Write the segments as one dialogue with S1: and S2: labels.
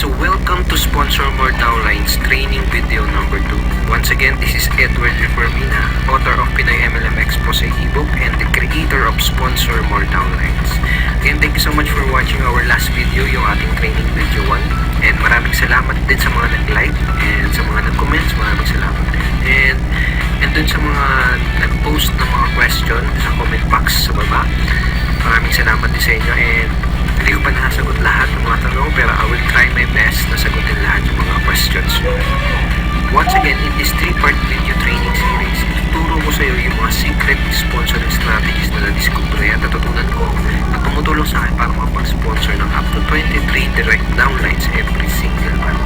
S1: So welcome to Sponsor More Downlines training video number 2. Once again, this is Edward Reformina, author of Pinoy MLM Expose ebook and the creator of Sponsor More Downlines. Again, thank you so much for watching our last video, yung ating training video 1. And maraming salamat din sa mga nag-like and sa mga nag-comments, maraming salamat din. And dun sa mga nag-post ng mga question sa comment box sa baba, maraming salamat din sa inyo. And hindi ko pa nasasagot lahat ng mga tanong, pero I will try my best na sagutin lahat ng mga questions. Once again, in this 3-part video training series, ituturo ko sa iyo yung mga secret sponsoring strategies na na-discover at natutunan ko na tumutulong sa akin para makapag-sponsor ng up to 23 direct downlines every single month.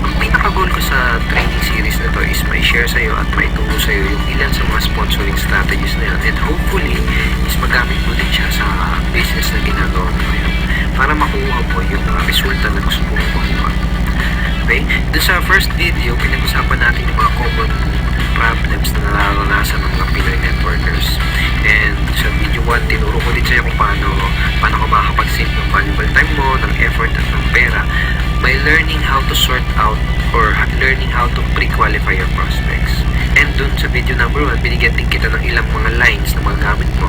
S1: Ang pinaka-goal ko sa training series na to is may share sa iyo at may turo sa iyo yung ilan sa mga sponsoring strategies na yun, and hopefully is magamit mo din siya sa business na ginagawa mo ngayon para makuha po yung mga resulta na gusto mo makuha. Okay? Doon sa first video, pinag-usapan natin yung mga common problems na nararanasan ng mga Pinoy networkers. And sa video 1, tinuro ko din sa'yo kung paano ka makakapag-save ng valuable time mo, ng effort at ng pera by learning how to sort out or learning how to pre-qualify your prospects. And dun sa video number 1, binigyan din kita ng ilang mga lines na magagamit mo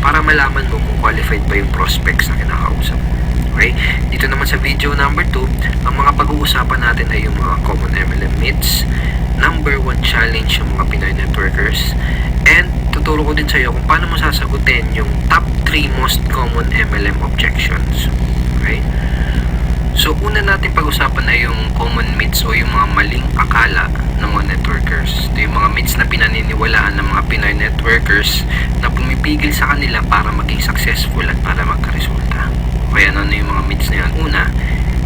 S1: para malaman mo kung qualified ba yung prospects na kinakausap mo. Okay? Dito naman sa video number 2, ang mga pag-uusapan natin ay yung mga common MLM myths, number 1 challenge ng mga Pinoy networkers, and tuturo ko din sa iyo kung paano mo sasagutin yung top 3 most common MLM objections. Okay? So, una natin pag-usapan ay yung common myths o yung mga maling akala ng mga networkers. Ito yung mga myths na pinaniniwalaan ng mga Pinoy networkers na pumipigil sa kanila para maging successful at para magkaresulta. Kaya ano yung mga myths na yan? Una,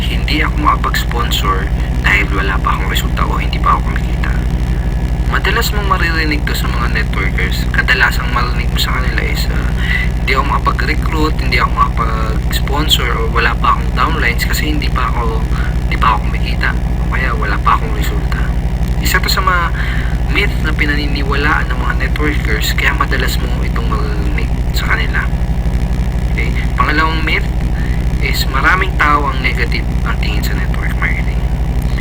S1: hindi ako makapag-sponsor dahil wala pa akong resulta o hindi pa ako kumikita. Madalas mong maririnig to sa mga networkers. Kadalasang marinig mo sa kanila is hindi ako makapag-recruit, hindi ako makapag-sponsor, o wala pa akong downlines kasi hindi pa ako kumikita, o kaya wala pa akong resulta. Isa to sa mga myth na pinaniniwalaan ng mga networkers, kaya madalas mo itong marinig sa kanila. Okay? Pangalawang myth is maraming tao ang negative ang tingin sa network marketing.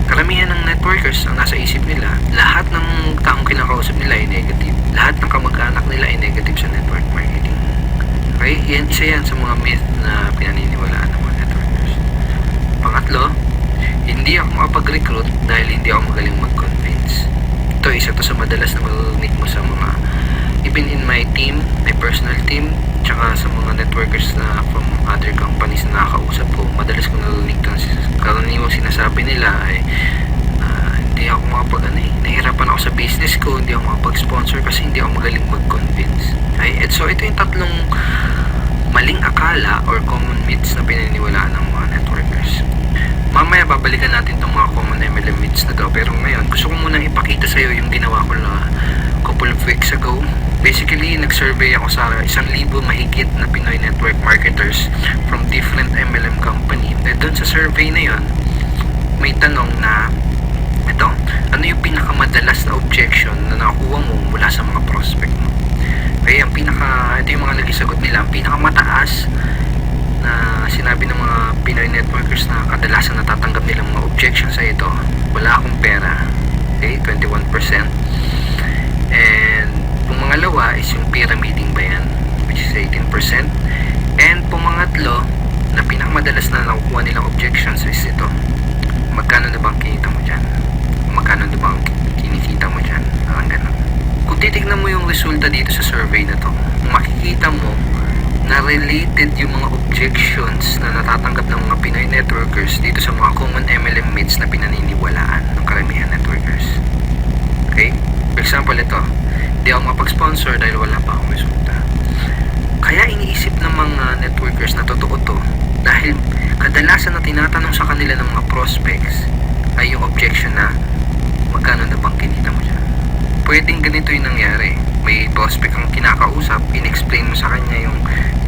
S1: Karamihan ng networkers ang nasa isip nila, lahat ng taong kinakausap nila ay negative. Lahat ng kamag-anak nila ay negative sa network marketing. Okay? Isa yan sa mga myth na pinaniniwalaan ng mga networkers. Pangatlo, hindi ako makapag-recruit dahil hindi ako magaling mag-convince. Ito, isa to sa madalas na marinig mo sa mga, even in my team, my personal team, tsaka sa mga networkers na from other companies na nakakausap ko, madalas ko narinig ito. Karaniwang sinasabi nila ay hindi ako nahihirapan ako sa business ko, hindi ako makapag-sponsor kasi hindi ako magaling mag-convince. Okay? And so ito yung tatlong maling akala or common myths na pinaniniwalaan ng mga networkers. Mamaya babalikan natin itong mga common MLM myths na to, pero ngayon gusto ko munang ipakita sa iyo yung ginawa ko na couple of weeks ago. Basically, nag-survey ako sa 1,000 mahigit na Pinoy network marketers from different MLM company. And doon sa survey na yon, may tanong na ito, ano yung pinakamadalas na objection na nakuha mo mula sa mga prospect mo? Kaya ito yung mga naging sagot nila. Ang pinakamataas na sinabi ng mga Pinoy networkers na kadalasan natatanggap nilang mga objections sa ito, wala akong pera. Okay, 21%. And pumangalawa is yung pyramiding ba yan, which is 18%. And pumangatlo na pinakamadalas na nakukuha nilang objections is ito, magkano na bang kinita mo dyan? Magkano na bang kinikita mo dyan? Ganun. Kung titignan mo yung resulta dito sa survey na to, makikita mo na related yung mga objections na natatanggap ng mga Pinoy networkers dito sa mga common MLM myths na pinaniniwalaan ng karamihan networkers. Okay? For example, ito, hindi ako makapag-sponsor dahil wala pa akong resulta. Kaya iniisip ng mga networkers na totoo to dahil kadalasan na tinatanong sa kanila ng mga prospects ay yung objection na magkano na bang kinita mo dyan. Pwedeng ganito yung nangyari. May prospect kang kinakausap, in-explain mo sa kanya yung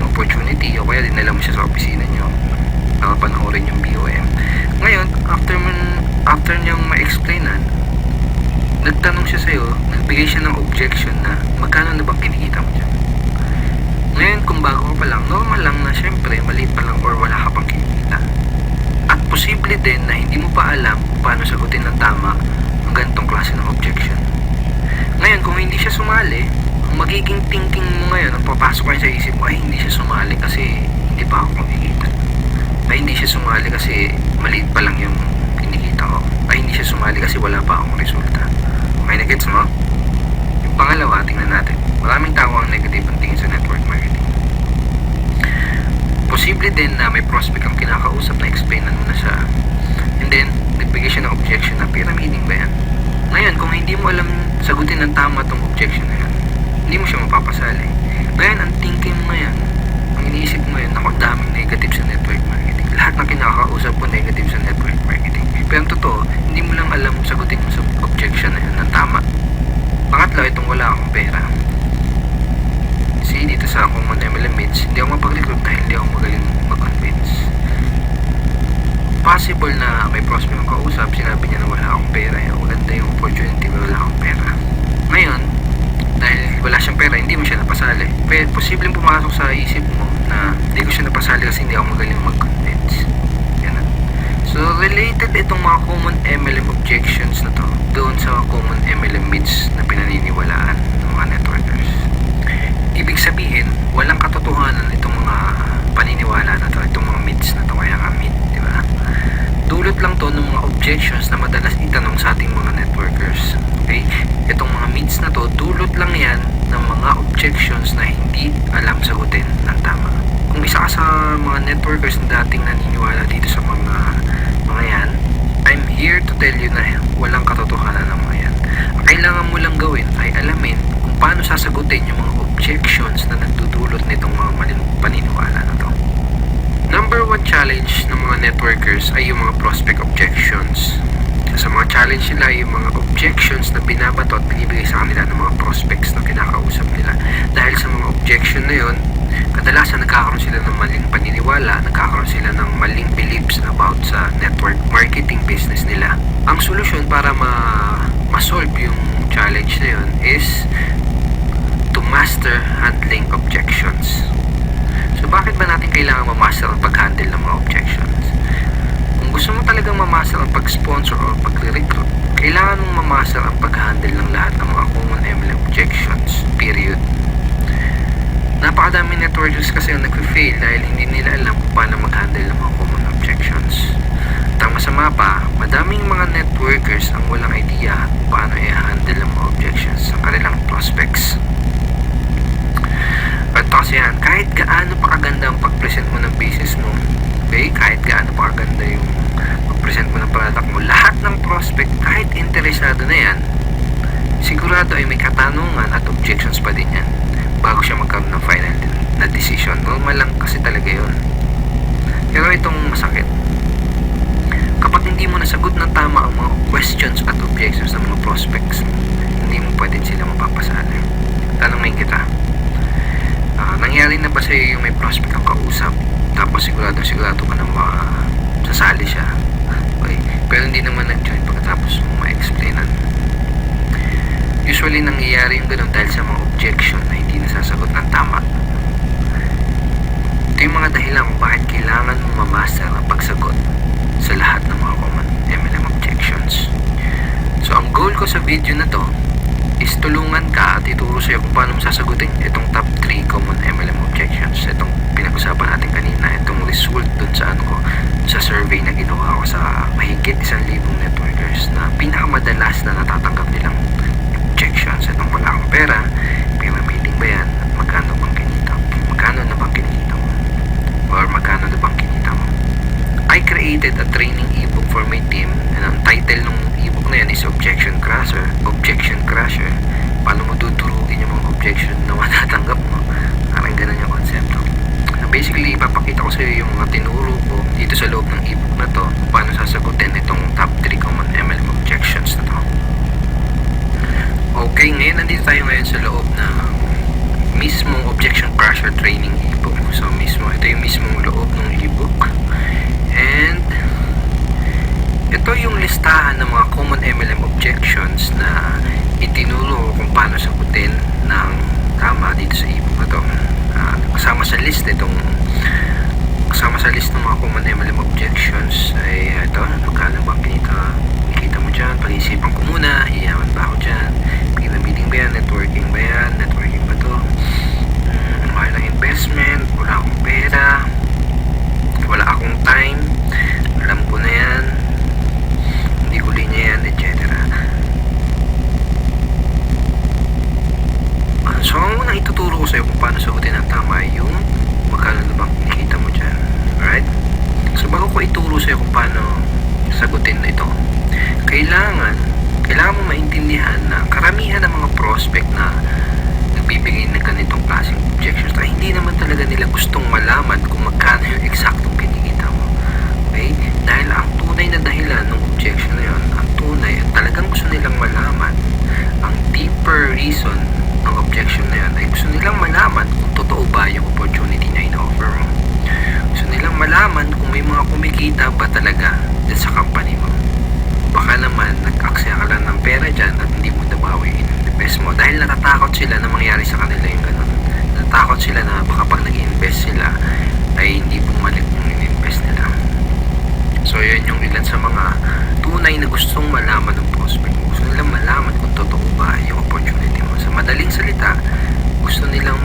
S1: opportunity o kaya dinala mo siya sa opisina nyo para panoorin yung BOM. Ngayon, after niyang ma-explainan, nagtanong siya sa'yo, nagbigay siya ng objection na magkano na bang kinikita mo dyan. Ngayon, kung bago ka pa lang, normal lang na syempre, mali pa lang or wala ka pang kinikita. At posible din na hindi mo pa alam kung paano sagutin ng tama ang ganitong klase ng objection. Ngayon, kung hindi siya sumali, ang magiging thinking mo ngayon, ang papasok kayo sa isip mo, ay hindi siya sumali kasi hindi pa ako kumikita. Ay hindi siya sumali kasi maliit pa lang yung kinikita ko. Ay hindi siya sumali kasi wala pa akong resulta. Okay na gets mo? Yung pangalawa, tingnan natin. Maraming tao ang negative ang tingin sa network marketing. Posible din na may prospect ang kinakausap na explainan mo na siya. And then, nagbigay siya ng objection na pyramiding ba yan? Ngayon, kung hindi mo alam sagutin ng tama tong objection na yan, hindi mo siya mapapasali. Ngayon, ang thinking mo ngayon, ang iniisip mo ngayon, ako daming negative sa network marketing. Lahat ng kinakausap ko negative sa network marketing. Pero ang totoo, hindi mo lang alam sagutin mo sa objection na yan ng tama. Pangatlo, itong wala akong pera. See, dito sa Common MLM Meets, hindi ako mapag-recruit dahil hindi ako magaling mag-convince. Possible na may prospect ang kausap, sinabi niya na wala akong pera. Maganda yung opportunity, wala akong pera. Ngayon, dahil wala siyang pera, hindi mo siya napasali. Pero posibleng pumasok sa isip mo na hindi ko siya napasali kasi hindi ako magaling mag-convince. Yan. So, related itong mga common MLM objections na to doon sa common MLM myths na pinaniniwalaan ng mga networkers. Ibig sabihin, walang katotohanan itong mga paniniwala na to, itong mga myths na to, kaya nga myth, di ba? Dulot lang to ng mga objections na madalas itanong sa ating mga networkers. Okay? Itong mga myths na to, dulot lang yan ng mga objections na hindi alam sagutin ng tama. Kung isa ka sa mga networkers na dating naniniwala dito sa mga yan, I'm here to tell you na walang katotohanan ng mga yan. Ang kailangan mo lang gawin ay alamin kung paano sasagutin yung mga objections na nagdudulot nitong mga paniniwala na to. Number one challenge ng mga networkers ay yung mga prospect objections. Sa mga challenge nila ay yung mga objections na binabato at binibigay sa kanila ng mga prospects na kinakausap nila. Dahil sa mga objection na yun, kadalasan nagkakaroon sila ng maling paniniwala, nagkakaroon sila ng maling beliefs about sa network marketing business nila. Ang solusyon para ma-solve yung challenge na yun is to master handling objections. So bakit ba natin kailangan ma-master ang pag-handle ng mga objections? Kung gusto mo talagang ma-master ang pag-sponsor o pag-recruit, kailangan mong ma-master ang pag-handle ng lahat ng mga common MLM objections, period. Napakadaming networkers kasi ang nag-fail dahil hindi nila alam kung paano mag-handle ng mga common objections. At ang masama pa, madaming mga networkers ang walang idea kung paano i-handle ang mga objections sa kanilang prospects. At kasi yan, kahit gaano pa kaganda ang pag-present mo ng business mo, okay? Kahit gaano pa kaganda yung pag-present mo ng product mo, lahat ng prospect, kahit interesado na yan, sigurado ay may katanungan at objections pa din yan bago siya magkaroon ng final na decision. Normal lang kasi talaga yun. Pero itong masakit, kapag hindi mo nasagot ng tama ang mga questions at objections ng mga prospects, hindi mo pa din sila mapapasali. Tanongin kita, nangyari na ba sa'yo yung may prospect ang kausap, tapos sigurado ka na sasali siya, okay? Pero hindi naman nag-join pagkatapos mo ma-explainan? Usually nangyayari yung ganun dahil sa mga objection na hindi nasasagot ng tama. Ito yung mga dahilan kung bakit kailangan mo ma-master ang pagsagot sa lahat ng mga common MLM objections. So ang goal ko sa video na to is tulungan ka at ituro sa'yo kung paano sasagutin itong top 3 common MLM objections. Itong pinag-usapan natin kanina, itong result dun sa sa survey na ginawa ko sa mahigit 1,000 networkers na pinakamadalas na natatanggap nilang objections. Itong wala akong pera, pyramiding ba yan, at magkano na bang kinita mo, or magkano na bang kinita mo. I created a training ebook for my team, and ang title ng ebook na yan is Objection Crusher. Paano mo tuturuin yung mga objection na matatanggap mo. Parang ganun yung konsepto. Basically, ipapakita ko sa iyo yung mga tinuro ko dito sa loob ng ebook na to, paano sasagutin itong top 3 common MLM objections na to. Okay, ngayon nandito tayo ngayon sa loob ng mismong Objection Crusher training ebook. So ito yung mismong loob ng ebook. And ito yung listahan ng mga common MLM objections na itinuro kung paano sagutin ng tama dito sa ebook na to. Kasama sa list ng mga common MLM objections ay ituturo sa'yo kung paano sagutin ito. Kailangan mo maintindihan na karamihan ng mga prospect na nagbibigay ng ganitong klaseng objections ay hindi naman talaga nila gustong malaman kung magkano yung eksaktong kinikita mo. Okay? Dahil ang tunay na dahilan ng objection na yun, ang tunay at talagang gusto nilang malaman, ang deeper reason ng objection na yun ay gusto nilang malaman kung totoo ba yung opportunity na in-offer mo. Gusto nilang malaman kung may mga kumikita ba talaga dyan sa company mo. Baka naman nag-aksaya ka lang ng pera dyan at hindi mo nabawi in-invest mo dahil natatakot sila na mangyari sa kanila yung ganun. Natatakot sila na baka pag nag-invest sila ay hindi bumalik yung in-invest nila. So yun yung ilan sa mga tunay na gustong malaman ng prospect mo. Gusto nilang malaman kung totoo ba yung opportunity mo. Sa madaling salita, gusto nilang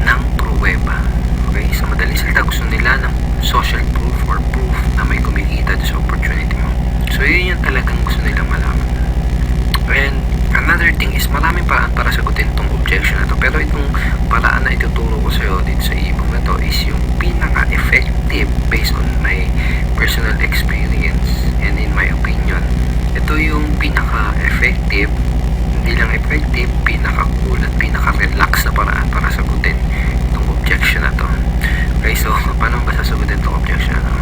S1: ng pruweba. Okay? Sa madaling salita, gusto nila ng social proof or proof na may kumikita sa opportunity mo. So yun yung talagang gusto nilang malaman. And another thing is maraming paraan para sagutin itong objection na to. Pero itong paraan na ituturo ko sa'yo dito sa ebook na to is yung pinaka-effective based on my personal experience and in my opinion. Ito yung pinaka-effective, hindi lang effective, pinaka-cool at pinaka-relax na paraan para sagutin itong objection na to. Okay, so paano ba sasagutin itong objection na to?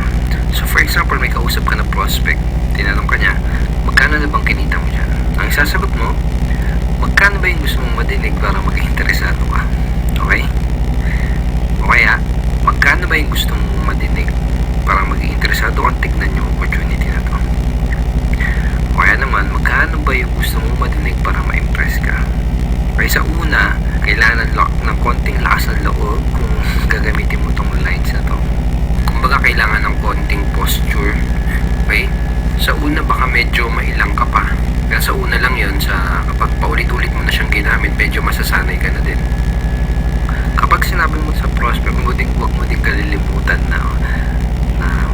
S1: So for example, may kausap ka na prospect, tinanong ka niya, magkano na bang kinita mo dyan? Ang sasagot mo, magkano ba yung gusto mong madinig para maging interesado ka? Okay? O kaya, magkano ba yung gusto mong madinig para maging interesado kang tignan yung opportunity na to? O kaya naman, magkano ba yung gusto mong madinig para ma-impress ka? Okay, sa una, kailangan ng konting lakas ng loob kung gagamitin mo tong lines na to. Kumbaga, kailangan ng konting posture. Okay? Sa una, baka medyo mailang ka pa. Kaya sa una lang yun, kapag paulit-ulit mo na siyang ginamit, medyo masasanay ka na din. Kapag sinabi mo sa prospect, huwag mo din kalilimutan na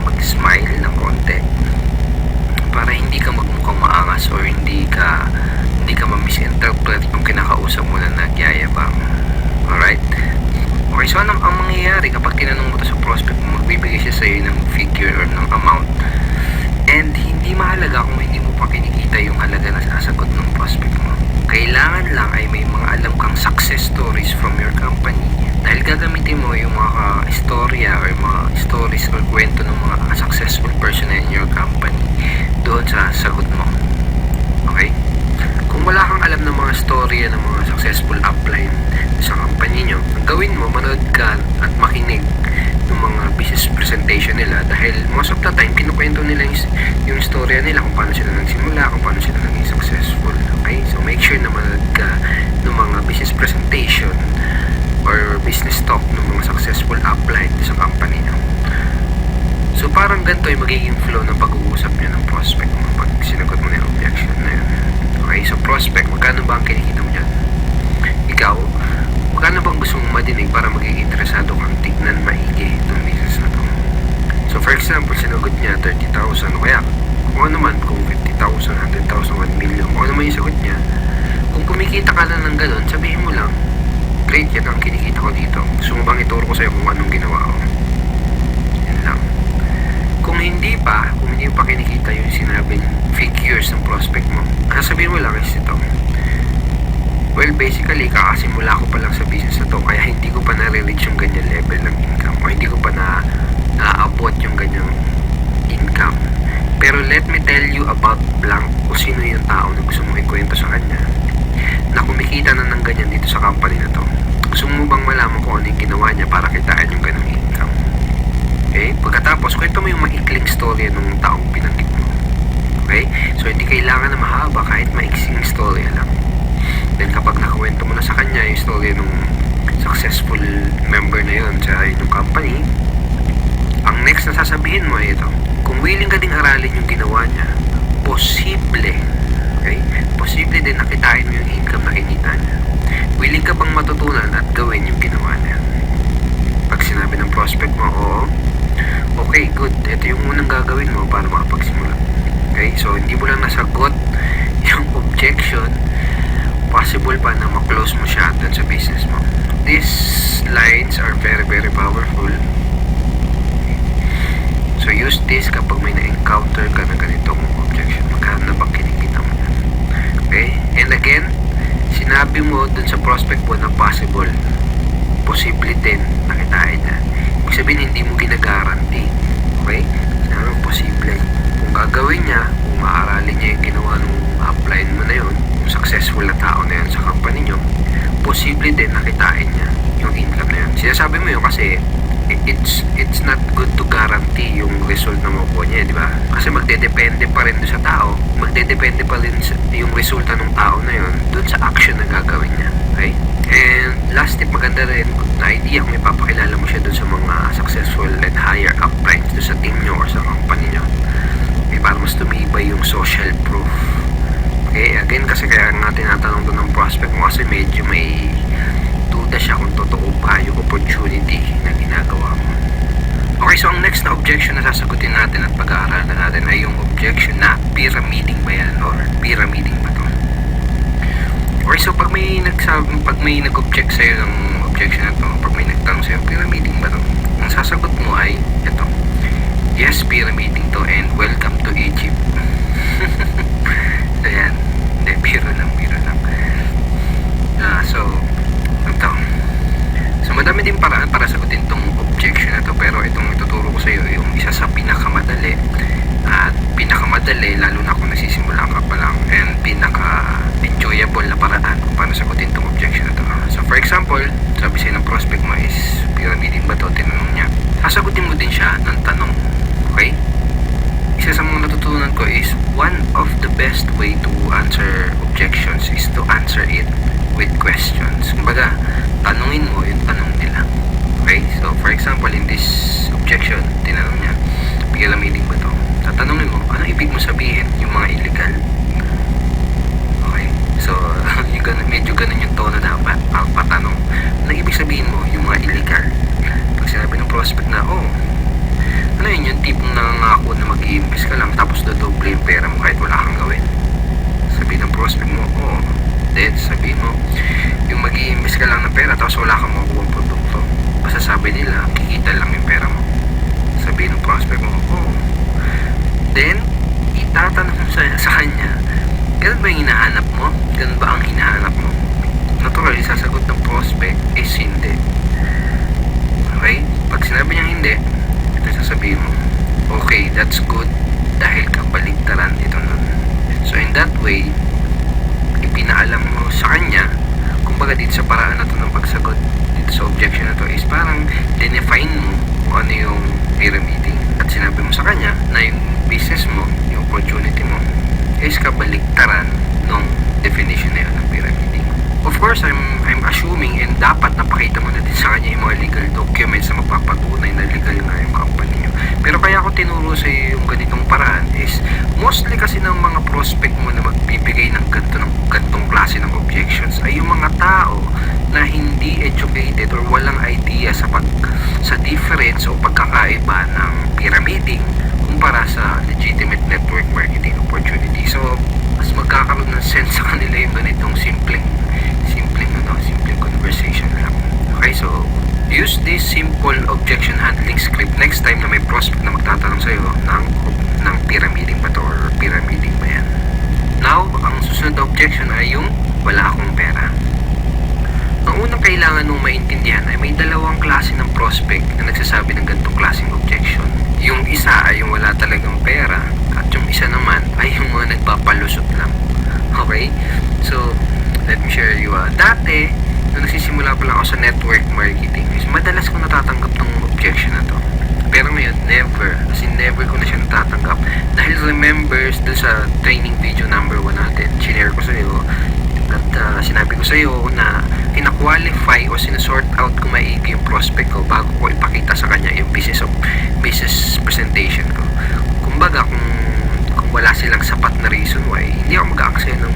S1: mag-smile ng konti para hindi ka magmukhang maangas or hindi ka ma-misinterpret kung kinakausap mo na nagyayabang. Alright? Okay, so ang mangyayari kapag tinanong mo to sa prospect, magbibigay siya sa'yo ng figure or ng amount. And hindi mahalaga kung hindi mo pa kinikita yung halaga na sasagot ng prospect mo. Kailangan lang ay may mga alam kang success stories from your company dahil gagamitin mo yung mga istorya or mga stories or kwento ng mga successful person in your company doon sa sagot mo. Okay? Kung wala kang alam ng mga storya ng mga successful upline sa company nyo, ang gawin mo, manood ka at makinig ng mga business presentation nila dahil most of the time kinukwento nila yung storya nila kung paano sila nagsimula, kung paano sila naging successful. Okay? So make sure na manood ka ng mga business presentation or business talk ng mga successful upline sa company nyo. So parang ganito ay magiging flow ng pag-uusap nyo ng prospect mo pag sinagot mo na yung objection na yun. Okay? So prospect, magkano ba ang kinikita mo dyan? Ikaw, magkano bang gusto mong madinig para maging interesado kang tignan maigi itong business na to? So for example, sinagot niya 30,000 o kaya kung ano man, kung 50,000, 100,000, 1 million, kung ano man yung sagot niya. Kung kumikita ka na ng ganun, sabihin mo lang, great, yan ang kinikita ko dito. Gusto mo bang ituro ko sa'yo kung anong ginawa ko? Yan lang. Kung hindi pa kinikita yung sinabing figures ng prospect mo, sasabihin mo lang is ito. Well, basically, kakasimula ko pa lang sa business na to, kaya hindi ko pa na-reach yung ganyan level ng income o hindi ko pa na-abot yung ganyang income. Pero let me tell you about blank kung sino yung tao na gusto mong ikwento sa kanya na kumikita na ng ganyan dito sa company na to. Gusto mo bang malaman kung ano yung ginawa niya para kitaan yung ganang income? Okay? Pagkatapos, kwento mo yung maikling story ng taong pinanggit mo. Okay? So, hindi kailangan na mahaba kahit maiksing story lang. Then, kapag nakakwento mo na sa kanya yung story ng successful member na yun sa inyong company, ang next na sasabihin mo ay ito. Kung willing ka ding aralin yung ginawa niya, posible, okay? Posible din nakitain mo yung income na kinita niya. Willing ka bang matutunan at gawin yung ginawa niya? Pag sinabi ng prospect mo, oo, okay, good. Ito yung unang gagawin mo para makapagsimula. Okay? So, hindi mo lang nasagot yung objection. Possible pa na ma-close mo siya dun sa business mo. These lines are very, very powerful. So use this kapag may na-encounter ka na ganitong objection. Magkano na bang kinikita mo yan? Okay? And again, sinabi mo dun sa prospect mo na possible, posible din nakitain niya. Ibig sabihin, hindi mo ginagaranti. Okay? Sinabi mo, posible. Kung gagawin niya, kung maaralin niya yung ginawa nung upline mo na yun, yung successful na tao na yun sa company nyo, posible din nakitain niya yung income na yun. Sinasabi mo yun kasi it's not good to guarantee yung result na makukuha niya, di ba? Kasi magdedepende pa rin sa tao, magdedepende pa rin yung resulta ng tao na yun dun sa action na gagawin niya. Okay? And last tip, maganda rin na idea kung ipapakilala mo siya dun sa mga successful and higher uplines dun sa team nyo or sa company nyo. Okay, para mas tumibay yung social proof. Okay, again, kasi kaya nga tinatanong dun ng prospect mo kasi medyo may duda siya kung totoo pa yung opportunity na ginagawa mo. Okay, so ang next na objection na sasagutin natin at pag-aaralan natin ay yung objection na pyramiding ba yan or pyramiding ba to? Okay, so pag may nag-object sa'yo ng objection na to, pag may nagtanong sa'yo, pyramiding ba to? Ang sasagot mo ay ito: yes, pyramiding to, and welcome to Egypt. Ayan, hindi, biro lang. So madami din paraan para sagutin tong objection na to, pero itong ituturo ko sa iyo yung isa sa pinakamadali lalo na kung nagsisimula ka pa lang, and pinaka-enjoyable na paraan kung paano sagutin tong objection na to. So for example, sabi sa'yo ng prospect mo is pyramiding ba to, tinanong niya, sasagutin mo din siya ng tanong. Okay? Isa sa mga natutunan ko is one of the best way to answer objections is to answer it with questions. Kumbaga, tanungin mo yung tanong nila. Okay? So, for example, in this objection, tinanong niya, pyramiding ba to? Tatanungin mo, ano ibig mo sabihin? Yung mga illegal. Okay? So, medyo ganun yung tono dapat. Patanong. Ano ibig sabihin mo? Yung mga illegal. Pag sinabi ng prospect na, ano yun, yung tipong nangangako na mag-i-invest ka lang tapos dodoble yung pera mo kahit wala kang gawin. Sabihin ng prospect mo, then sabihin mo, yung mag-i-invest ka lang ng pera tapos wala kang makukuha produkto. Basta sabi nila, kikita lang yung pera mo. Sabihin ng prospect mo, then itatanong mo sa kanya, ganun ba yung hinahanap mo? Ganun ba ang hinahanap mo? Natural, isasagot ng prospect is hindi. Okay? Pag sinabi niya hindi, ito sasabihin mo, okay, that's good, dahil kabaligtaran ito nun. So in that way, ipinaalam mo sa kanya, kumbaga dito sa paraan na ito ng pagsagot dito sa objection na to is parang define mo kung ano yung pyramiding, at sinabi mo sa kanya na yung business mo, yung opportunity mo is kabaligtaran ng definition na yun ng pyramiding. Of course, I'm assuming and dapat napakita mo na din sa kanya yung mga legal documents na magpapatunay na legal nga yung company nyo. Pero kaya ako tinuro sa iyo yung ganitong paraan is mostly kasi ng mga prospect mo na magbibigay ng gantong klase ng objections ay yung mga tao na hindi educated or walang idea sa difference o pagkakaiba ng pyramiding kumpara sa legitimate network marketing opportunity. So, mas magkakaroon ng sense sa kanila yung ganitong simpleng conversation lang. Okay, so use this simple objection handling script next time na may prospect na magtatanong sa'yo ng pyramiding ba to or pyramiding ba yan. Now, ang susunod na objection ay yung wala akong pera. Ang unang kailangan mong maintindihan ay may dalawang klase ng prospect na nagsasabi ng ganitong klaseng objection. Yung isa ay yung wala talagang pera, at yung isa naman ay yung mga nagpapalusot lang. Okay? So, let me share you. Dati, nung nagsisimula pa lang ako sa network marketing, is madalas ko natatanggap ng objection na to. Pero ngayon, never. As in, never ko na siya natatanggap. Dahil remembers dun sa training video number 1 natin, sinare ko sa iyo, at sinabi ko sa iyo na ina-qualify o sinasort out ko maigi yung prospect ko bago ko ipakita sa kanya yung business presentation ko. Kumbaga, kung wala silang sapat na reason why, hindi ako mag-aaksaya ng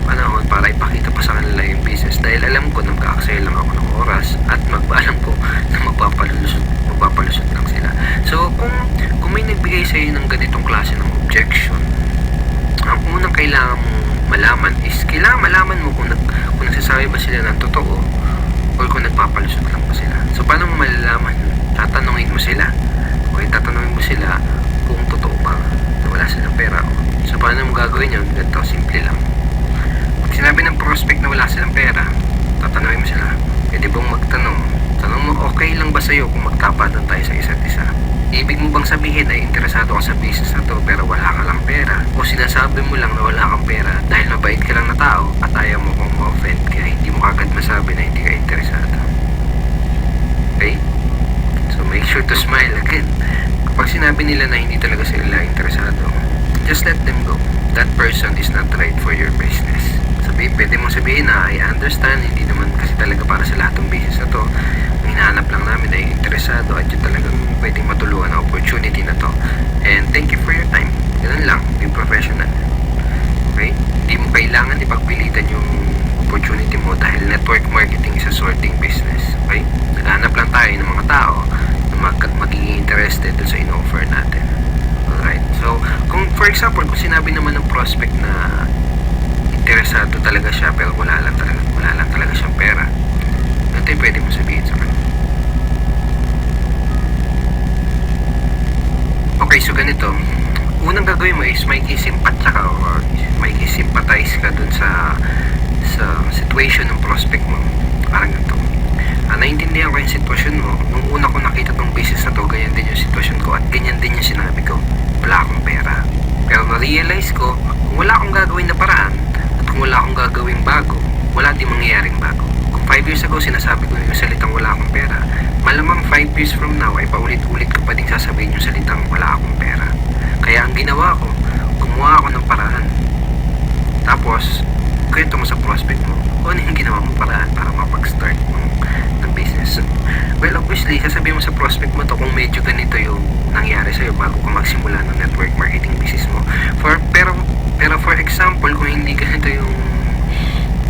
S1: panahon para ipakita pa sa kanila yung business, dahil alam ko na mag-aaksaya lang ako ng oras at alam ko na magpapalusot lang sila. So, kung may nagbigay sa iyo ng ganitong klase ng objection, ang unang kailangan mong malaman is kailangan malaman mo kung nagsasabi ba sila ng totoo or kung nagpapalusot lang ba sila. So, paano mo malalaman? Tatanungin mo sila. Okay, tatanungin mo sila kung totoo ba na wala silang pera. So, paano mo gagawin yun? Ganito, simple lang. Pag sinabi ng prospect na wala silang pera, tatanungin mo sila, pwede bang magtanong? Tanong mo, okay lang ba sa'yo kung magtapatan tayo sa isa't isa? Ibig mo bang sabihin ay interesado ka sa business na to pero wala ka lang pera? O sinasabi mo lang na wala kang pera dahil mabait ka lang na tao at ayaw mo kung ma-offend kaya hindi mo agad masabi na hindi ka interesado? Okay? So make sure to smile again. Kapag sinabi nila na hindi talaga sila interesado, just let them go. That person is not right for your business. Pwede mong sabihin na I understand, hindi naman kasi talaga para sa lahat ng business na to. Ang hinahanap lang namin ay interesado at yun talagang pwedeng matulungan na opportunity na to. And thank you for your time. Ganun lang, be professional. Okay? Hindi mo kailangan ipagpilitan yung opportunity mo dahil network marketing is a sorting business. Okay? Naghahanap lang tayo ng mga tao na magiging interested dun sa in-offer natin. Alright? So, kung for example, kung sinabi naman ng prospect na interesado talaga siya pero wala lang talaga siyang pera, ito yung pwede mo sabihin sa kanya. Okay, so ganito, unang gagawin mo is makikisimpatya ka or makikisimpatize ka dun sa situation ng prospect mo. Parang ganito, naiintindihan ko yung sitwasyon mo. Nung una ko nakita tong business na to, ganyan din yung sitwasyon ko at ganyan din yung sinabi ko, wala akong pera. Pero na-realize ko, kung wala akong gagawin na paraan kung wala akong gagawing bago, wala din mangyayaring bago. Kung 5 years ago sinasabi ko yung salitang wala akong pera, malamang 5 years from now ay paulit-ulit ko pa din sasabihin yung salitang wala akong pera. Kaya ang ginawa ko, gumawa ako ng paraan. Tapos, kwento mo sa prospect mo, kung ano yung ginawa mong paraan para mapag-start ng business. Well, obviously, sasabihin mo sa prospect mo to kung medyo ganito yung nangyari sa'yo bago ka magsimula ng network marketing business mo. Pero for example, kung hindi ganito yung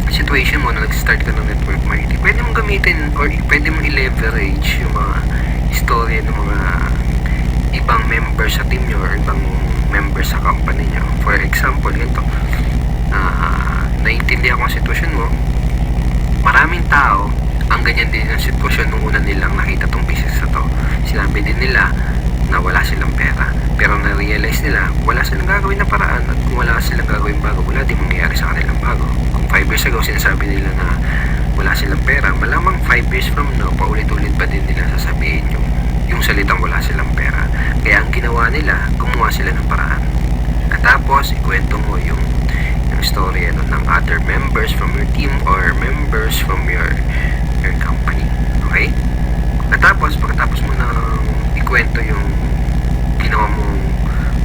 S1: situation mo na nag-start ka ng network marketing, pwede mong gamitin or pwede mong i-leverage yung mga istorya ng mga ibang members sa team nyo or ibang members sa company nyo. For example, ganito, naiintindihan ko ang sitwasyon mo, maraming tao ang ganyan din ang sitwasyon nung una nilang nakita tong business na to. Sinabi din nila na wala silang pera, pero na-realize nila wala silang gagawin na paraan at kung wala silang gagawin bago, wala din mangyayari sa kanilang bago. Kung 5 years ago sinasabi nila na wala silang pera, malamang 5 years from now paulit-ulit pa din nila sasabihin yung salitang wala silang pera. Kaya ang ginawa nila, gumawa sila ng paraan. Katapos ikwento mo yung story ng other members from your team or members from your company. Okay? Pagkatapos mo na ikwento yung ginawa mong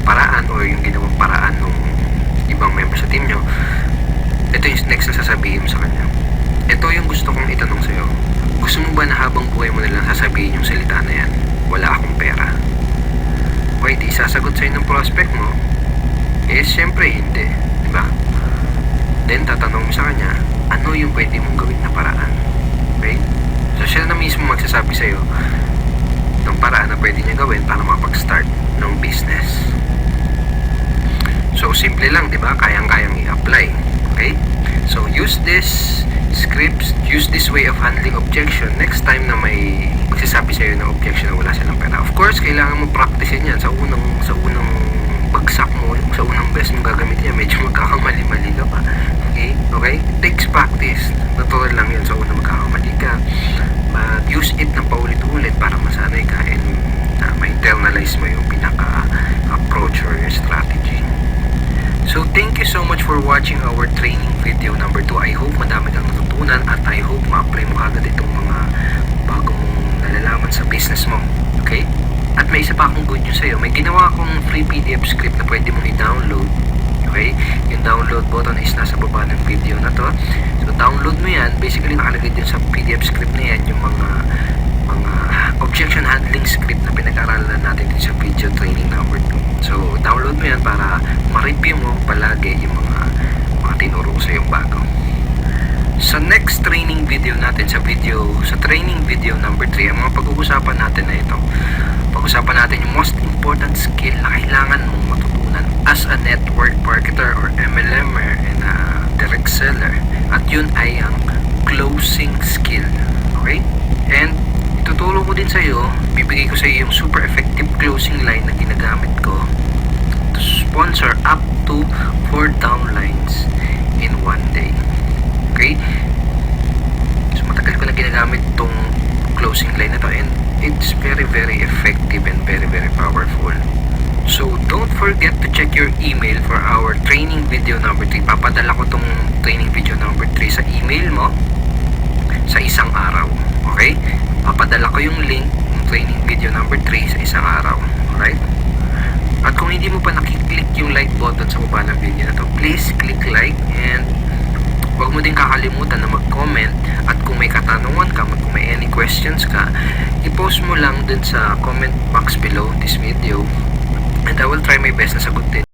S1: paraan o yung ginawang paraan ng ibang member sa team nyo, ito yung next na sasabihin mo sa kanya. Ito yung gusto kong itanong sa'yo. Gusto mo ba na habang buhay mo nilang sasabihin yung salita na yan, wala akong pera? Okay, di sasagot sa'yo ng prospect mo, syempre hindi, diba? Then tatanong mo sa kanya, ano yung pwede mong gawin na paraan? Okay? So siya na mismo magsasabi sa'yo ng paraan na pwede niya gawin para makapag-start ng business. So simple lang, di ba? Kayang-kayang i-apply. Okay? So use this scripts, use this way of handling objection next time na may magsasabi sa'yo ng objection na wala silang pera. Of course, kailangan mo practicein yan sa unang bagsak mo, sa unang beses mo gagamitin yan, medyo magkakamali-mali ka pa. Okay? Okay? It takes practice. Natural lang yun sa unang magkakamali ka. But use it ng paulit-ulit para masanay ka and ma-internalize mo yung pinaka-approach or your strategy. So, thank you so much for watching our training video number 2. I hope madami kang natutunan at I hope ma-apply mo agad itong mga bago mong nalalaman sa business mo. Okay? At may isa pa akong good news sa'yo. May ginawa akong free PDF script na pwede mong i-download. Okay? Yung download button is nasa baba ng video na to. So, download mo yan. Basically, nakalagay din sa PDF script na yan yung mga objection handling script na pinag-aralan natin din sa video training number 2. So, download mo yan para ma-review mo palagi yung mga tinuro ko sa yung bago. Sa next training video natin sa training video number 3, ang mga pag-uusapan natin na ito. Pag-usapan natin yung most important skill na kailangan mong matutunan as a network marketer or MLMer and a direct seller. At yun ay ang closing skill. Okay? And Ituturo ko din sa'yo, bibigay ko sa'yo yung super effective closing line na ginagamit ko to sponsor up to 4 downlines in one day. Okay? So matagal ko na ginagamit tong closing line na to, and it's very effective and very powerful. So don't forget to check your email for our training video number 3. Papadala ko tong training video number 3 sa email mo sa isang araw. Okay? Papadala ko yung link ng training video number 3 sa isang araw. Alright? At kung hindi mo pa nakiklik yung like button sa baba ng video na to, please click like, and huwag mo din kakalimutan na mag-comment. At kung may katanungan ka, kung may any questions ka, i-post mo lang dun sa comment box below this video, and I will try my best na sagutin.